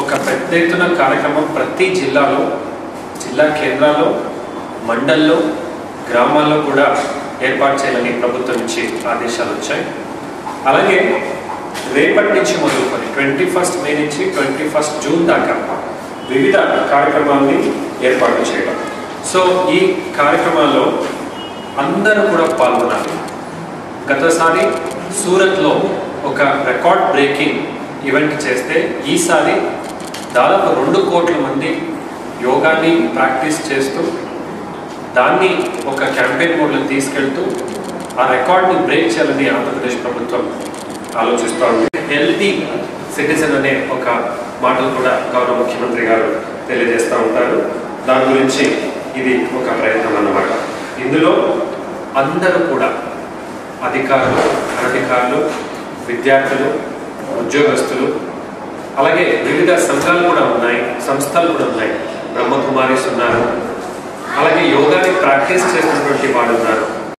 ఒక పెద్ద ఎత్తున కార్యక్రమం ప్రతి జిల్లాలో, జిల్లా కేంద్రాల్లో, మండల్లో, గ్రామాల్లో కూడా ఏర్పాటు చేయాలని ప్రభుత్వం నుంచి ఆదేశాలు వచ్చాయి. అలాగే రేపటి నుంచి మొదలుకొని 21 మే నుంచి 21 జూన్ దాకా వివిధ కార్యక్రమాలని ఏర్పాటు చేయడం. సో ఈ కార్యక్రమాల్లో అందరూ కూడా పాల్గొనాలి. గతసారి సూరత్లో ఒక రికార్డ్ బ్రేకింగ్ ఈవెంట్ చేస్తే ఈసారి దాదాపు 2 కోట్ల మంది యోగాని ప్రాక్టీస్ చేస్తూ దాన్ని ఒక క్యాంపెయిన్ మోడ్లో తీసుకెళ్తూ ఆ రికార్డ్ని బ్రేక్ చేయాలని ఆంధ్రప్రదేశ్ ప్రభుత్వం ఆలోచిస్తూ ఉంది. హెల్తీ సిటిజన్ అనే ఒక మాటలు కూడా గౌరవ ముఖ్యమంత్రి గారు తెలియజేస్తూ ఉంటారు. దాని గురించి ఇది ఒక ప్రయత్నం అన్నమాట. ఇందులో అందరూ కూడా అధికారులు, అనధికారులు, విద్యార్థులు, ఉద్యోగస్తులు, అలాగే వివిధ సంఘాలు కూడా ఉన్నాయి, సంస్థలు కూడా ఉన్నాయి. బ్రహ్మకుమారీస్ ఉన్నారు, అలాగే యోగాని ప్రాక్టీస్ చేసినటువంటి వాళ్ళు ఉన్నారు.